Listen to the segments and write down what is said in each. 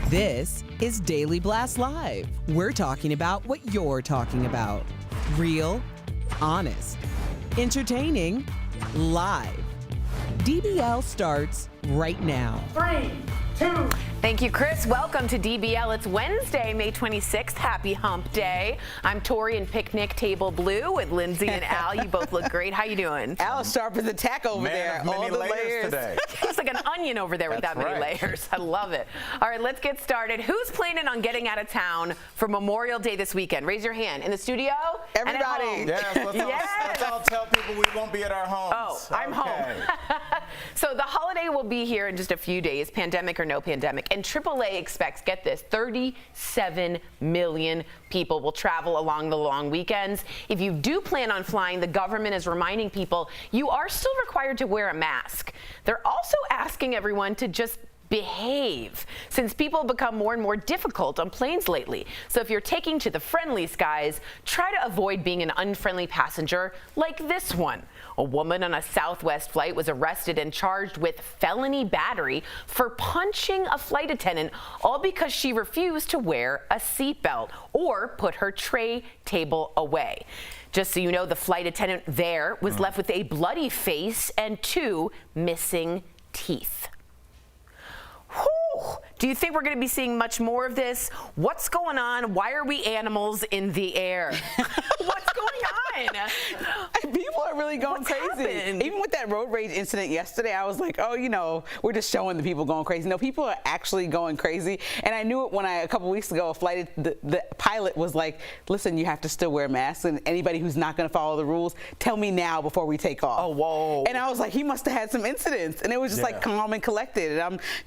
This is Daily Blast Live. We're talking about what you're talking about. Real, honest, entertaining, live. DBL starts right now. 3, 2. Thank you, Chris. Welcome to DBL. It's Wednesday, May 26th. Happy Hump Day. I'm Tori in Picnic Table Blue with Lindsay and Al. You both look great. How you doing? Al's sharp as a tack over there. All the layers today. He's like an onion over there with that many layers. I love it. All right, let's get started. Who's planning on getting out of town for Memorial Day this weekend? Raise your hand. In the studio? Everybody. And at home. Let's all tell people we won't be at our homes. Oh, I'm home. So the holiday will be here in just a few days, pandemic or no pandemic. and AAA expects, get this, 37 million people will travel along the long weekends. If you do plan on flying, the government is reminding people you are still required to wear a mask. They're also asking everyone to just behave, since people become more and more difficult on planes lately. So if you're taking to the friendly skies, try to avoid being an unfriendly passenger like this one. A woman on a Southwest flight was arrested and charged with felony battery for punching a flight attendant, all because she refused to wear a seatbelt or put her tray table away. Just so you know, the flight attendant there was left with a bloody face and 2 missing teeth. Whew. Do you think we're going to be seeing much more of this? What's going on? Why are we animals in the air? What's going on? People are really going What's crazy. happened? Even with that road rage incident yesterday, I was like, oh, you know, we're just showing the people going crazy. No, people are actually going crazy. And I knew it when a couple weeks ago, the pilot was like, listen, you have to still wear masks. And anybody who's not going to follow the rules, tell me now before we take off. Oh, whoa. And I was like, he must have had some incidents. And it was just like calm and collected.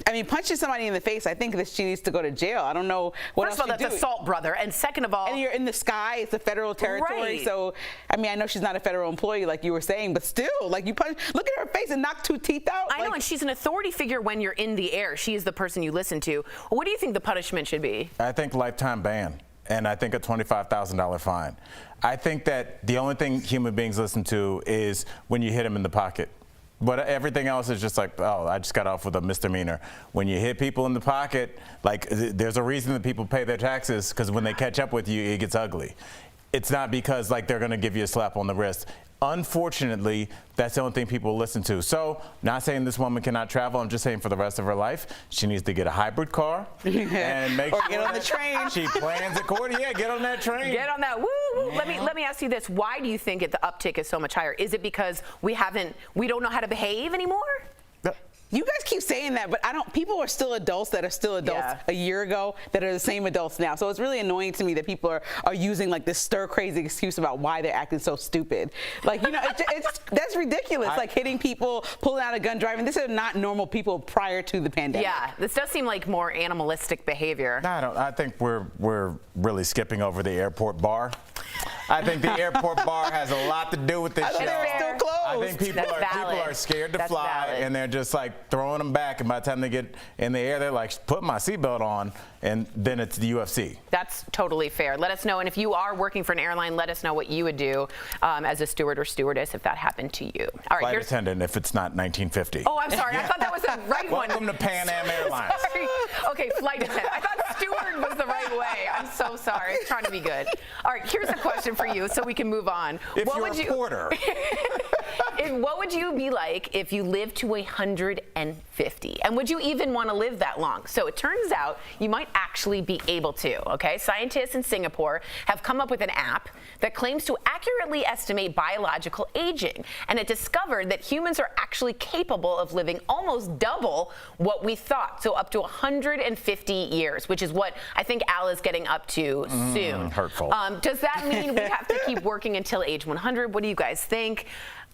And punching somebody in the face, I think that she needs to go to jail. I don't know what First of all, that's assault, brother. And second of all, and you're in the sky, it's a federal territory. Right. So, I mean, I know she's not a federal employee like you were saying, but still, like you punch, look at her face and knock 2 teeth out. I know, and she's an authority figure when you're in the air. She is the person you listen to. What do you think the punishment should be? I think lifetime ban, and I think a $25,000 fine. I think that the only thing human beings listen to is when you hit them in the pocket. But everything else is just like, oh, I just got off with a misdemeanor. When you hit people in the pocket, like there's a reason that people pay their taxes, because when they catch up with you, it gets ugly. It's not because like they're going to give you a slap on the wrist. Unfortunately, that's the only thing people listen to. So, not saying this woman cannot travel. I'm just saying for the rest of her life, she needs to get a hybrid car and make sure get on the train. She plans accordingly. Yeah, get on that train. Get on that. Woo, woo. Let me ask you this: why do you think the uptick is so much higher? Is it because we don't know how to behave anymore? You guys keep saying that, but people are still adults that are still adults a year ago that are the same adults now. So it's really annoying to me that people are using like this stir crazy excuse about why they're acting so stupid. Like, you know, that's ridiculous. Like hitting people, pulling out a gun, driving. These are not normal people prior to the pandemic. Yeah, this does seem like more animalistic behavior. No, I think we're really skipping over the airport bar. I think the airport bar has a lot to do with this show. They're still closed. I think people are scared to fly, and they're just like throwing them back. And by the time they get in the air, they're like, put my seatbelt on, and then it's the UFC. That's totally fair. Let us know. And if you are working for an airline, let us know what you would do as a steward or stewardess if that happened to you. All right, flight attendant if it's not 1950. Oh, I'm sorry. I thought that was the right one. Welcome to Pan Am Airlines. Sorry. Okay, flight attendant. I thought steward was the right way. I'm so sorry. I'm trying to be good. All right, here's a question for you so we can move on. If you're a porter. What would you be like if you lived to 150? And would you even want to live that long? So it turns out you might actually be able to, okay? Scientists in Singapore have come up with an app that claims to accurately estimate biological aging. And it discovered that humans are actually capable of living almost double what we thought. So up to 150 years, which is what I think Al is getting up to soon. Hurtful. Does that mean we have to keep working until age 100? What do you guys think?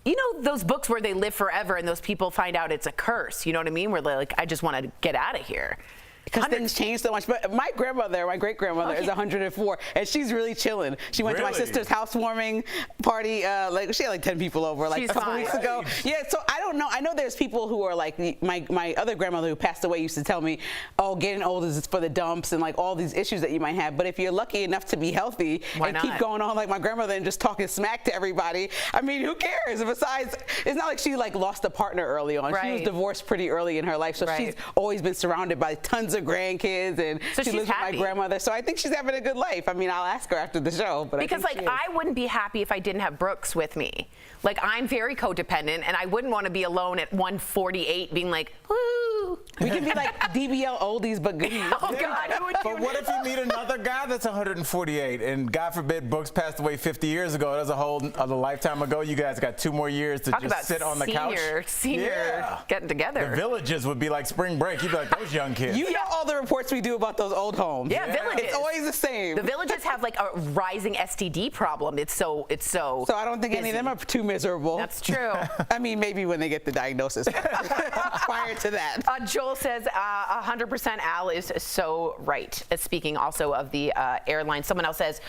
You know those books where they live forever and those people find out it's a curse, you know what I mean? Where they're like, I just want to get out of here. Because things change so much. But my great-grandmother is 104, and she's really chilling. She went to my sister's housewarming party. She had like 10 people over like a couple weeks ago. Yeah, so I don't know. I know there's people who are like, my other grandmother who passed away used to tell me, oh, getting old is for the dumps and like all these issues that you might have. But if you're lucky enough to be healthy and keep going on like my grandmother and just talking smack to everybody, I mean, who cares? Besides, it's not like she like lost a partner early on. She was divorced pretty early in her life, so she's always been surrounded by tons of grandkids, and so she lives with my grandmother. So I think she's having a good life. I mean, I'll ask her after the show. But because I wouldn't be happy if I didn't have Brooks with me. Like, I'm very codependent, and I wouldn't want to be alone at 148 being like, woo. We can be like DBL oldies but goodies. Oh, God. But what if you meet another guy that's 148, and God forbid Brooks passed away 50 years ago? That was a whole other lifetime ago. You guys got 2 more years to just sit on the couch. Senior getting together. The villages would be like spring break. You'd be like, those young kids. You know all the reports we do about those old homes. Yeah, villages. It's always the same. The villages have like a rising STD problem. It's so. So I don't think any of them are too miserable. That's true. I mean, maybe when they get the diagnosis. Prior to that. Joel says 100% Al is so right. Speaking also of the airline, someone else says,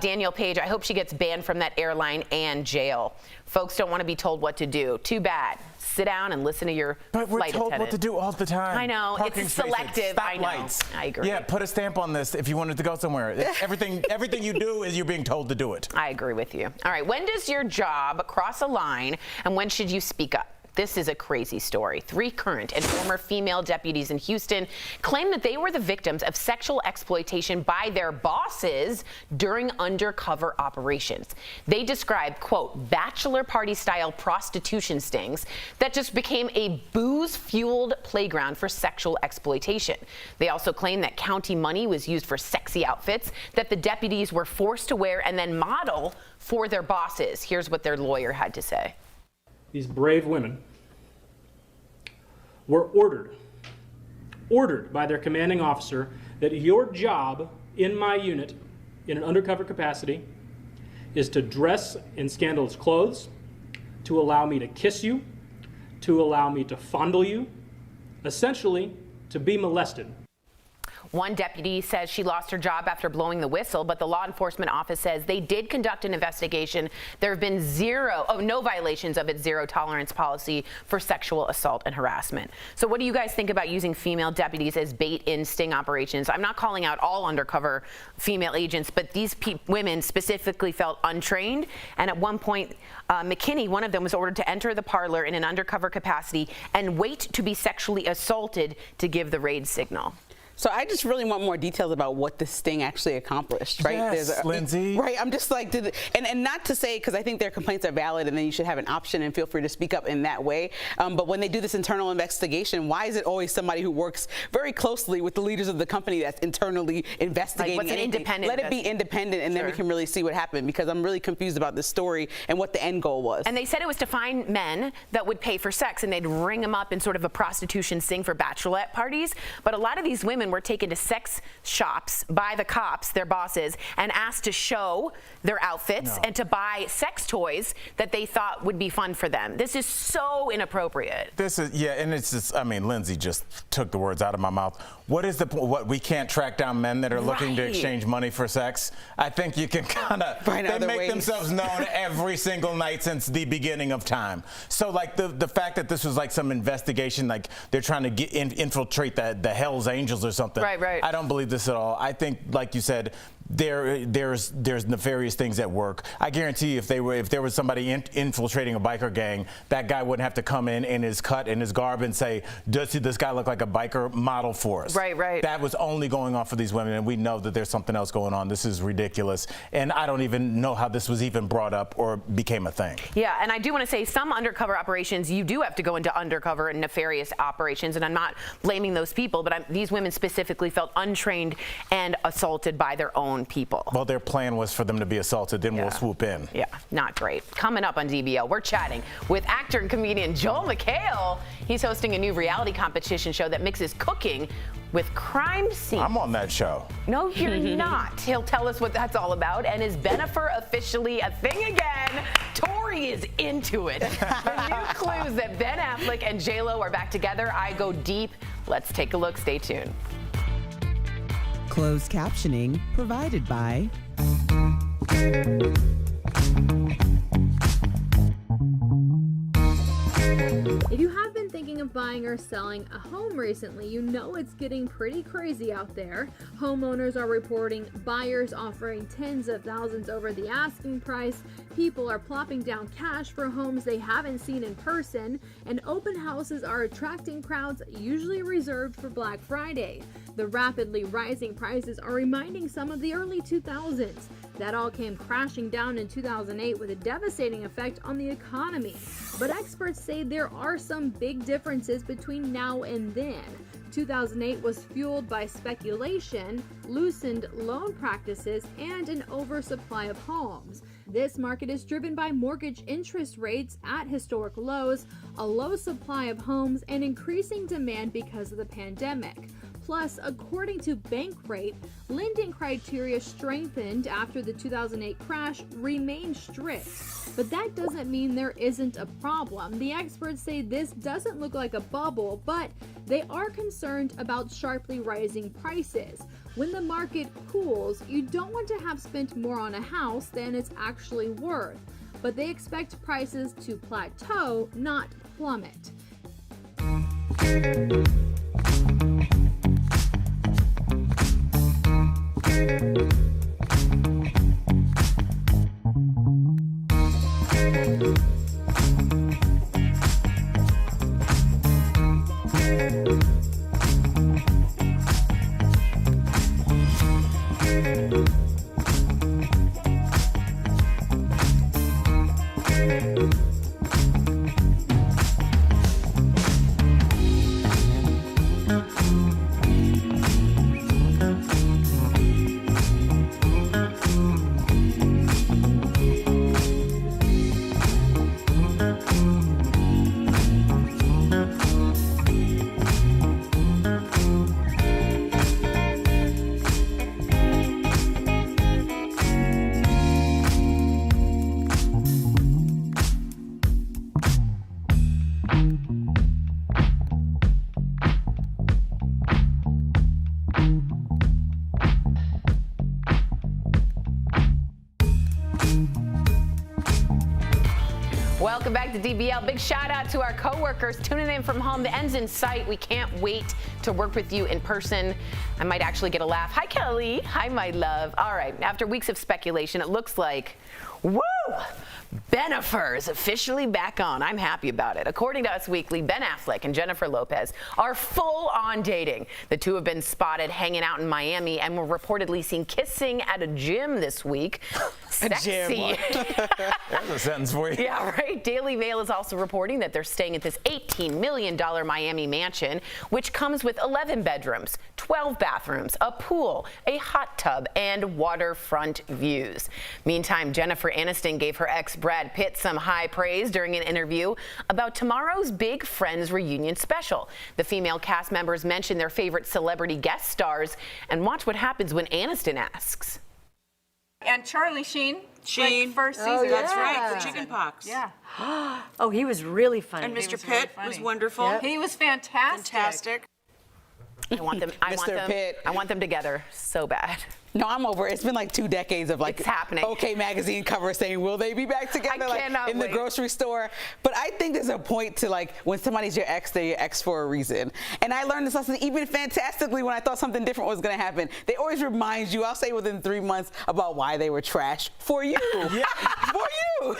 Daniel Page, I hope she gets banned from that airline and jail. Folks don't want to be told what to do. Too bad. Sit down and listen to your flight attendant. But we're told what to do all the time. I know. Parking it's spaces, selective. I know. stoplights. I agree. Yeah, put a stamp on this if you wanted to go somewhere. Everything you do is you're being told to do it. I agree with you. All right. When does your job cross a line, and when should you speak up? This is a crazy story. 3 current and former female deputies in Houston claim that they were the victims of sexual exploitation by their bosses during undercover operations. They described, quote, bachelor party style prostitution stings that just became a booze-fueled playground for sexual exploitation. They also claim that county money was used for sexy outfits that the deputies were forced to wear and then model for their bosses. Here's what their lawyer had to say. These brave women were ordered by their commanding officer that your job in my unit in an undercover capacity is to dress in scandalous clothes, to allow me to kiss you, to allow me to fondle you, essentially to be molested. One deputy says she lost her job after blowing the whistle, but the law enforcement office says they did conduct an investigation. There have been no violations of its zero tolerance policy for sexual assault and harassment. So what do you guys think about using female deputies as bait in sting operations? I'm not calling out all undercover female agents, but these women specifically felt untrained. And at one point, McKinney, one of them, was ordered to enter the parlor in an undercover capacity and wait to be sexually assaulted to give the raid signal. So I just really want more details about what this sting actually accomplished, right? Yes, Lindsay. Right, I'm just like, and not to say, because I think their complaints are valid and then you should have an option and feel free to speak up in that way. But when they do this internal investigation, why is it always somebody who works very closely with the leaders of the company that's internally investigating? Like, what's an independent? Let it be independent, and then we can really see what happened, because I'm really confused about this story and what the end goal was. And they said it was to find men that would pay for sex, and they'd ring them up in sort of a prostitution sting for bachelorette parties. But a lot of these women were taken to sex shops by the cops, their bosses, and asked to show their outfits and to buy sex toys that they thought would be fun for them. This is so inappropriate. This is, yeah, and it's just, I mean, Lindsay just took the words out of my mouth. What is the point? What, we can't track down men that are looking to exchange money for sex? I think you can kind of, they make themselves known every single night since the beginning of time. So, like, the fact that this was like some investigation, like they're trying to infiltrate the Hell's Angels or something. Right. I don't believe this at all. I think, like you said, there's nefarious things at work. I guarantee you, if there was somebody infiltrating a biker gang, that guy wouldn't have to come in his cut and his garb and say, does this guy look like a biker model for us? Right. That was only going on for these women, and we know that there's something else going on. This is ridiculous, and I don't even know how this was even brought up or became a thing. Yeah, and I do want to say some undercover operations, you do have to go into undercover and nefarious operations, and I'm not blaming those people, but these women specifically felt untrained and assaulted by their own people. Well, their plan was for them to be assaulted, then we'll swoop in. Yeah, not great. Coming up on DBL, we're chatting with actor and comedian Joel Mchale. He's hosting a new reality competition show that mixes cooking with crime scenes. I'm on that show. No, you're not. He'll tell us what that's all about. And is Bennifer officially a thing again? Tori is into it. The new clues that Ben Affleck and J-Lo are back together. I go deep. Let's take a look. Stay tuned. Closed captioning provided by If you have been thinking of buying or selling a home recently, you know it's getting pretty crazy out there. Homeowners are reporting buyers offering tens of thousands over the asking price. People are plopping down cash for homes they haven't seen in person, and open houses are attracting crowds usually reserved for Black Friday. The rapidly rising prices are reminding some of the early 2000s. That all came crashing down in 2008 with a devastating effect on the economy. But experts say there are some big differences between now and then. 2008 was fueled by speculation, loosened loan practices, and an oversupply of homes. This market is driven by mortgage interest rates at historic lows, a low supply of homes, and increasing demand because of the pandemic. Plus, according to Bankrate, lending criteria strengthened after the 2008 crash remain strict. But that doesn't mean there isn't a problem. The experts say this doesn't look like a bubble, but they are concerned about sharply rising prices. When the market cools, you don't want to have spent more on a house than it's actually worth. But they expect prices to plateau, not plummet. Welcome back to DBL. Big shout out to our coworkers tuning in from home. The end's in sight. We can't wait to work with you in person. I might actually get a laugh. Hi, Kelly. Hi, my love. All right. After weeks of speculation, it looks like, woo! Bennifer is officially back on. I'm happy about it. According to Us Weekly, Ben Affleck and Jennifer Lopez are full on dating. The two have been spotted hanging out in Miami and were reportedly seen kissing at a gym this week. Sexy. That's a sentence for you. Yeah, right. Daily Mail is also reporting that they're staying at this $18 million Miami mansion, which comes with 11 bedrooms, 12 bathrooms, a pool, a hot tub, and waterfront views. Meantime, Jennifer Aniston gave her ex Brad Pitt some high praise during an interview about tomorrow's big Friends reunion special. The female cast members mentioned their favorite celebrity guest stars, and watch what happens when Aniston asks. And Charlie Sheen. Sheen. Like first season. Oh, that's right, for chicken pox. Yeah. Oh, he was really funny. And He Mr. was Pitt really was funny. wonderful. Yep. He was fantastic. Fantastic. I want Mr. Pitt. I want them together so bad. No, I'm over it. It's been like 2 decades of like It's happening. OK Magazine cover saying, will they be back together like cannot in the wait. grocery store? But I think there's a point to like when somebody's your ex, they're your ex for a reason. And I learned this lesson even fantastically when I thought something different was going to happen. They always remind you, I'll say within 3 months, about why they were trash for you. Yeah. For you.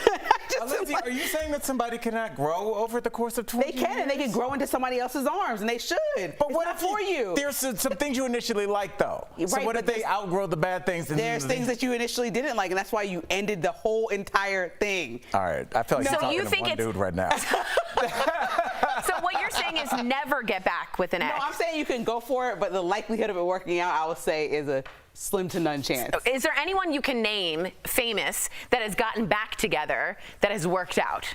Lindsay, are you saying that somebody cannot grow over the course of 20 They can, and they can grow into somebody else's arms, and they should. But It's what not if for you? There's some things you initially liked, though. So Right, what but if they outgrow the bad things? And There's things that you initially didn't like, and that's why you ended the whole entire thing. All right, I feel like So you're talking you to think one it's- dude right now. So what you're saying is never get back with an No, ex. I'm saying you can go for it, but the likelihood of it working out, I would say, is a slim to none chance. Is there anyone you can name, famous, that has gotten back together that has worked out?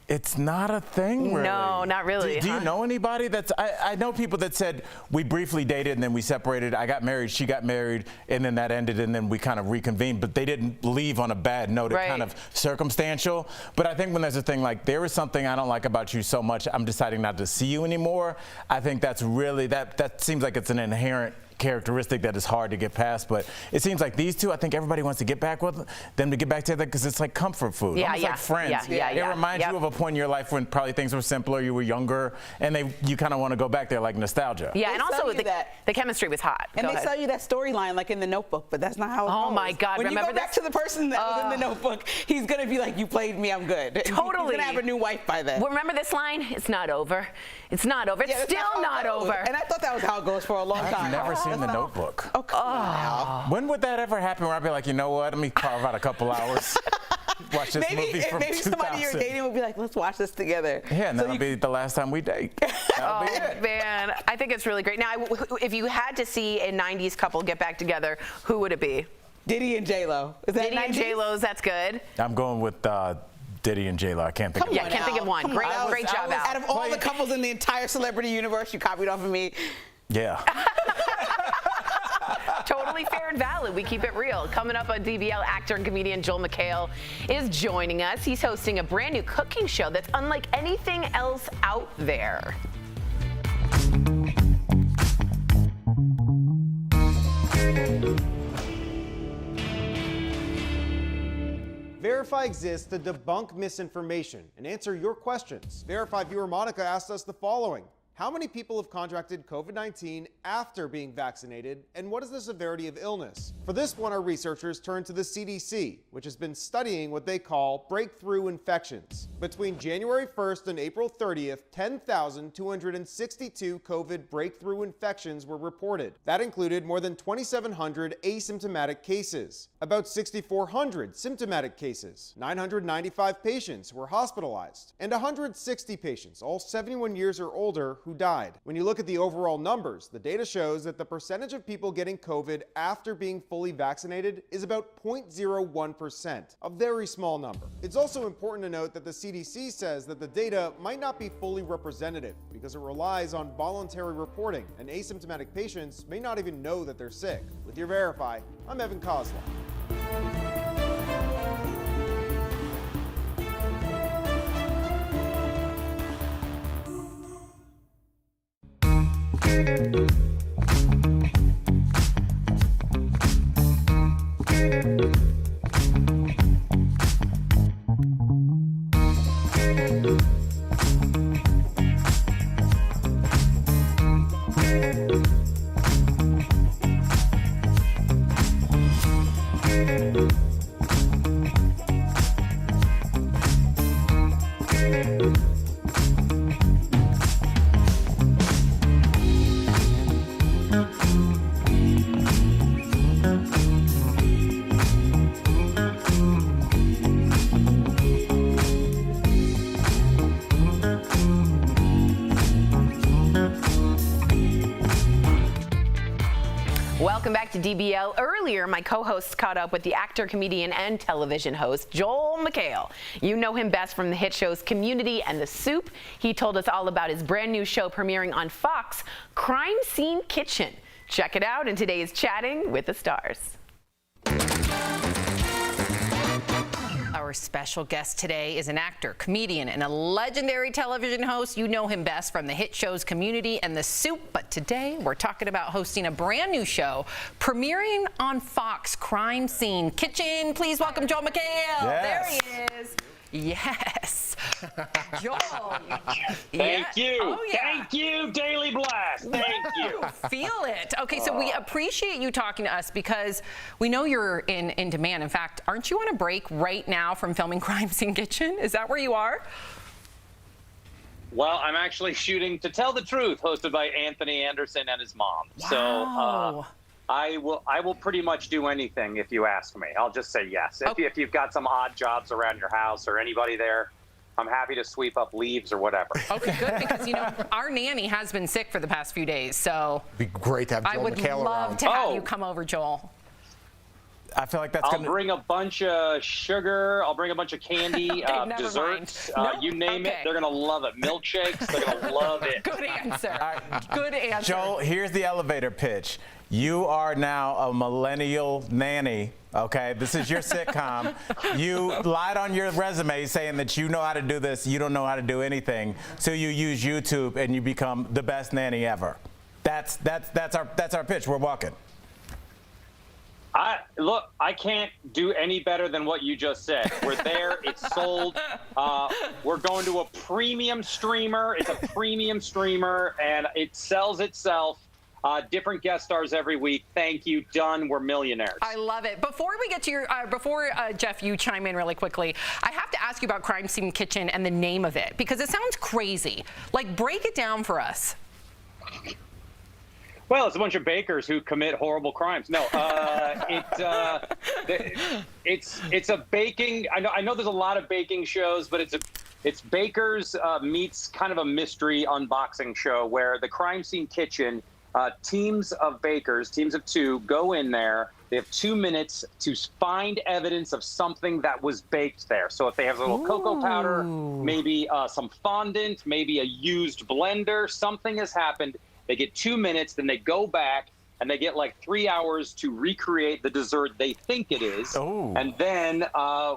It's not a thing, really. No, not really, Do you huh? know anybody that's? I know people that said we briefly dated and then we separated. I got married, she got married, and then that ended, and then we kind of reconvened. But they didn't leave on a bad note. Right. It kind of circumstantial. But I think when there's a thing like there is something I don't like about you so much, I'm deciding not to see you anymore. I think that's really that seems like it's an inherent characteristic that is hard to get past, but it seems like these two, I think everybody wants to get back with them to get back together because it's like comfort food, Yeah, almost yeah, like Friends. yeah, It reminds yep. you of a point in your life when probably things were simpler, you were younger, and you kind of want to go back there like nostalgia. Yeah, They and sell also you that. the chemistry was hot. And Go they ahead. sell you that storyline like in The Notebook, but that's not how it goes. Oh, my God, When remember you go back this? to the person that was in The Notebook, he's going to be like, you played me, I'm good. And Totally. He's going to have a new wife by then. Well, remember this line? It's not over. It's not over. It's Yeah, that's still how it not goes. over. And I thought that was how it goes for a long time. I've never seen The Notebook. Oh, come on now. When would that ever happen where I'd be like, you know what, let me carve out a couple hours, watch this movie from Maybe 2000. somebody you're dating would be like, let's watch this together. Yeah, and So that'll you- be the last time we date. That'll be it. Man, I think it's really great. Now, if you had to see a 90s couple get back together, who would it be? Diddy and J-Lo. Is that Diddy and 90s? J-Lo's, that's good. I'm going with Diddy and J-Lo. I can't think Come of Yeah, on it. can't think of Al. one. Come Great, on. great job, Out Al. of all the couples in the entire celebrity universe, you copied off of me. Yeah. Totally fair and valid. We keep it real. Coming up on DBL, actor and comedian Joel Mchale is joining us. He's hosting a brand new cooking show that's unlike anything else out there. Verify exists to debunk misinformation and answer your questions. Verify viewer Monica asked us the following. How many people have contracted COVID-19 after being vaccinated, and what is the severity of illness? For this one, our researchers turned to the CDC, which has been studying what they call breakthrough infections. Between January 1st and April 30th, 10,262 COVID breakthrough infections were reported. That included more than 2,700 asymptomatic cases, about 6,400 symptomatic cases, 995 patients were hospitalized, and 160 patients, all 71 years or older, who died. When you look at the overall numbers, the data shows that the percentage of people getting COVID after being fully vaccinated is about 0.01%, a very small number. It's also important to note that the CDC says that the data might not be fully representative because it relies on voluntary reporting, and asymptomatic patients may not even know that they're sick. With your Verify, I'm Evan Kozlov. Welcome back to DBL. Earlier, my co-hosts caught up with the actor, comedian, and television host, Joel Mchale. You know him best from the hit shows Community and The Soup. He told us all about his brand new show premiering on Fox, Crime Scene Kitchen. Check it out in today's Chatting with the Stars. Our special guest today is an actor, comedian, and a legendary television host. You know him best from the hit shows Community and The Soup, but today we're talking about hosting a brand new show premiering on Fox, Crime Scene Kitchen. Please welcome Joel Mchale. Yes. There he is. Yes. Joel. Thank you. Oh, yeah. Thank you, Daily Blast. Thank you. Feel it. Okay, so we appreciate you talking to us because we know you're in demand. In fact, aren't you on a break right now from filming Crime Scene Kitchen? Is that where you are? Well, I'm actually shooting To Tell the Truth, hosted by Anthony Anderson and his mom. Wow. So I will pretty much do anything if you ask me. I'll just say yes. If you've got some odd jobs around your house or anybody there, I'm happy to sweep up leaves or whatever. Okay, good, because, you know, our nanny has been sick for the past few days, so It'd be great to have Joel I would Mchale love around. to have you come over, Joel. I feel like that's I'll gonna bring a bunch of sugar. I'll bring a bunch of candy, Okay, never desserts. mind. Nope. You name it, they're gonna love it. Milkshakes, they're gonna love it. Good answer. Good answer. Joel, here's the elevator pitch. You are now a millennial nanny, okay? This is your sitcom. You lied on your resume saying that you know how to do this, you don't know how to do anything, so you use YouTube and you become the best nanny ever. That's our pitch. We're walking. Look, I can't do any better than what you just said. We're there. It's sold. We're going to a premium streamer. It's a premium streamer, and it sells itself. Different guest stars every week. Thank you. Done. We're millionaires. I love it. Before we get to your, Jeff, you chime in really quickly, I have to ask you about Crime Scene Kitchen and the name of it, because it sounds crazy. Like, break it down for us. Well, it's a bunch of bakers who commit horrible crimes. No, it's a baking. I know there's a lot of baking shows, but it's bakers meets kind of a mystery unboxing show where the Crime Scene Kitchen, teams of bakers, teams of two, go in there. They have 2 minutes to find evidence of something that was baked there. So if they have a little cocoa powder, maybe some fondant, maybe a used blender, something has happened. They get 2 minutes, then they go back, and they get like 3 hours to recreate the dessert they think it is. Oh. And then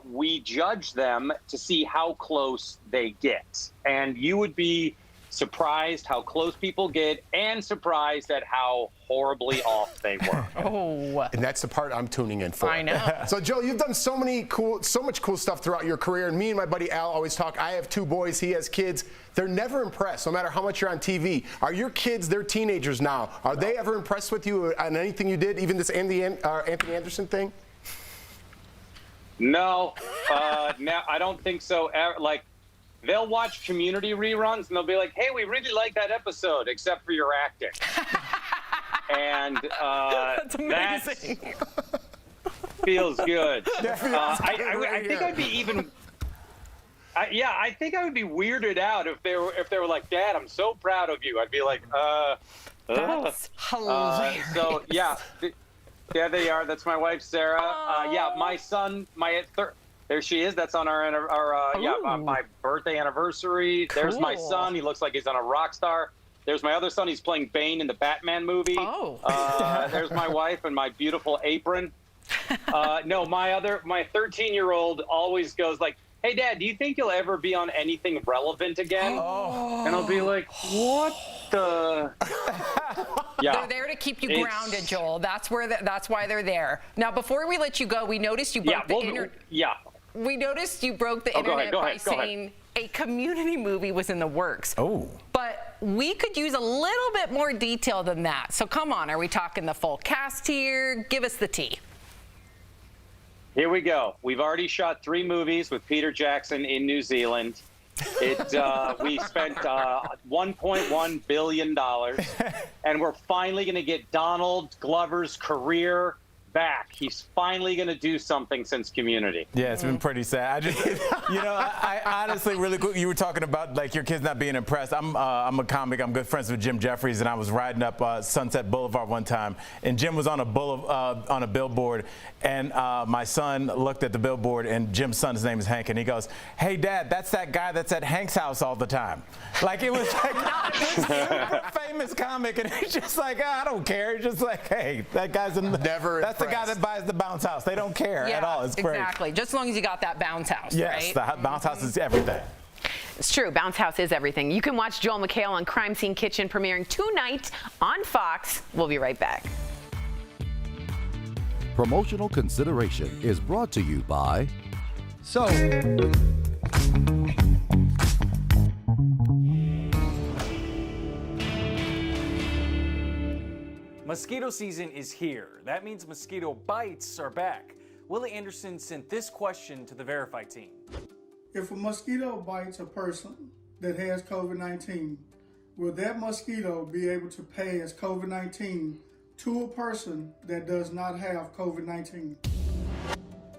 we judge them to see how close they get. And you would be surprised how close people get and surprised at how horribly off they were. Oh. And that's the part I'm tuning in for. I know. So, Joe, you've done so much cool stuff throughout your career. And me and my buddy Al always talk. I have 2 boys. He has kids. They're never impressed, no matter how much you're on TV. Are your kids, they're teenagers now, are they ever impressed with you on anything you did, even this Anthony Anderson thing? No, no, I don't think so. Like, they'll watch Community reruns and they'll be like, hey, we really like that episode, except for your acting. And That's amazing. That feels good. I think I'd be even... I think I would be weirded out if they were like, Dad, I'm so proud of you. I'd be like, That's hilarious. So, yeah. There they are. That's my wife, Sarah. Yeah, my son, there she is. That's on my birthday anniversary. Cool. There's my son. He looks like he's on a rock star. There's my other son. He's playing Bane in the Batman movie. Oh. There's my wife and my beautiful apron. No, my 13-year-old always goes like, hey, Dad, do you think you'll ever be on anything relevant again? Oh. And I'll be like, what the? Yeah. They're there to keep you grounded, Joel. That's why they're there. Now, before we let you go, we noticed you broke the internet. Yeah. We noticed you broke the internet by saying a Community movie was in the works. Oh. But we could use a little bit more detail than that. So come on, are we talking the full cast here? Give us the tea. Here we go. We've already shot 3 movies with Peter Jackson in New Zealand. We spent $1.1 billion, and we're finally going to get Donald Glover's career back. He's finally going to do something since Community. Yeah, it's been pretty sad. I honestly really cool. You were talking about like your kids not being impressed. I'm a comic. I'm good friends with Jim Jeffries, and I was riding up Sunset Boulevard one time, and Jim was on a billboard, and my son looked at the billboard, and Jim's son's name is Hank, and he goes, "Hey, Dad, that's that guy that's at Hank's house all the time." Like it was like this super famous comic, and it's just like, I don't care. It's just like, hey, that guy's that's the guy that buys the bounce house. They don't care at all. It's great. Exactly. Just as long as you got that bounce house, yes, right? The bounce house is everything. It's true. Bounce House is everything. You can watch Joel Mchale on Crime Scene Kitchen premiering tonight on Fox. We'll be right back. Promotional consideration is brought to you by Mosquito season is here. That means mosquito bites are back. Willie Anderson sent this question to the Verify team. If a mosquito bites a person that has COVID-19, will that mosquito be able to pass COVID-19 to a person that does not have COVID-19?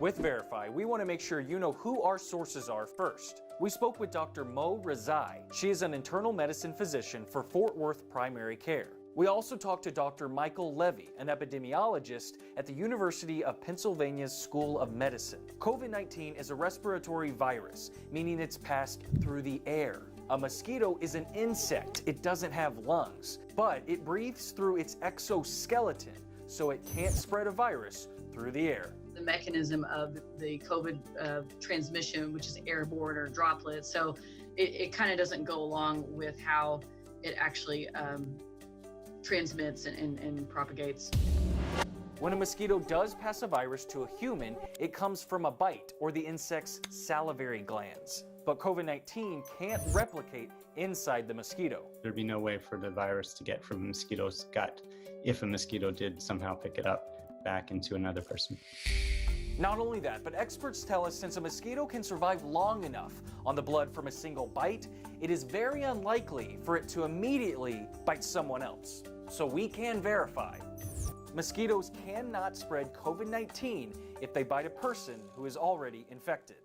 With Verify, we want to make sure you know who our sources are first. We spoke with Dr. Mo Rezai. She is an internal medicine physician for Fort Worth Primary Care. We also talked to Dr. Michael Levy, an epidemiologist at the University of Pennsylvania's School of Medicine. COVID-19 is a respiratory virus, meaning it's passed through the air. A mosquito is an insect. It doesn't have lungs, but it breathes through its exoskeleton, so it can't spread a virus through the air. The mechanism of the COVID transmission, which is airborne or droplet, so it kind of doesn't go along with how it actually transmits and propagates. When a mosquito does pass a virus to a human, it comes from a bite or the insect's salivary glands. But COVID-19 can't replicate inside the mosquito. There'd be no way for the virus to get from a mosquito's gut if a mosquito did somehow pick it up back into another person. Not only that, but experts tell us since a mosquito can survive long enough on the blood from a single bite, it is very unlikely for it to immediately bite someone else. So we can verify. Mosquitoes cannot spread COVID-19 if they bite a person who is already infected.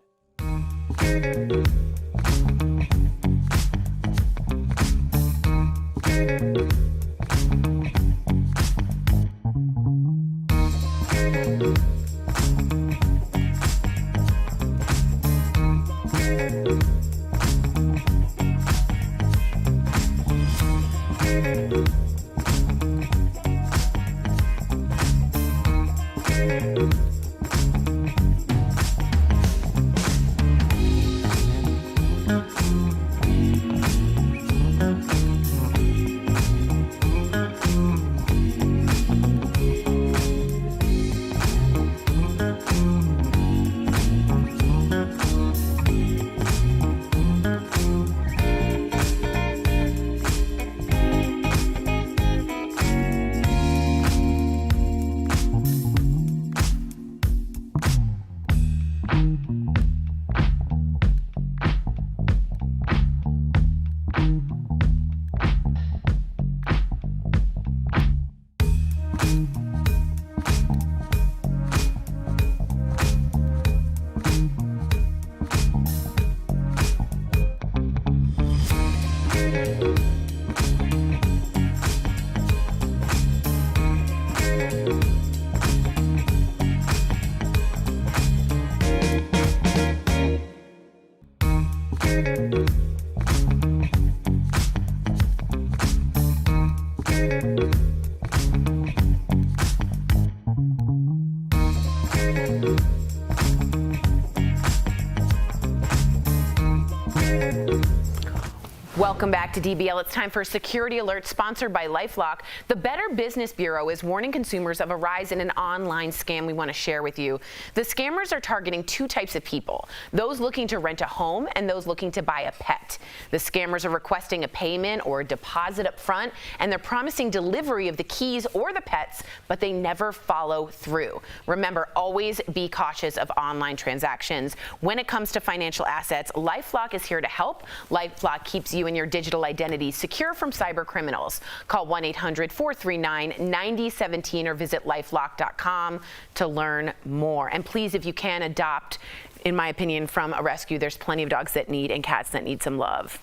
Welcome back to DBL. It's time for a security alert sponsored by LifeLock. The Better Business Bureau is warning consumers of a rise in an online scam we want to share with you. The scammers are targeting two types of people, those looking to rent a home and those looking to buy a pet. The scammers are requesting a payment or a deposit up front, and they're promising delivery of the keys or the pets, but they never follow through. Remember, always be cautious of online transactions. When it comes to financial assets, LifeLock is here to help. LifeLock keeps you and your digital identity secure from cyber criminals. Call 1-800-439-9017 or visit lifelock.com to learn more. And please, if you can, adopt, in my opinion, from a rescue. There's plenty of dogs that need and cats that need some love.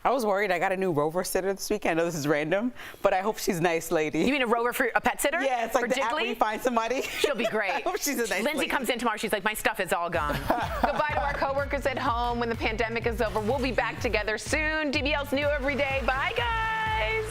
I was worried. I got a new Rover sitter this weekend. I know this is random, but I hope she's a nice lady. You mean a Rover for a pet sitter? Yeah, it's like for the app where you find somebody. She'll be great. I hope she's a nice Lindsay lady. comes in tomorrow. She's like, my stuff is all gone. Goodbye to our coworkers at home when the pandemic is over. We'll be back together soon. DBL's new every day. Bye, guys.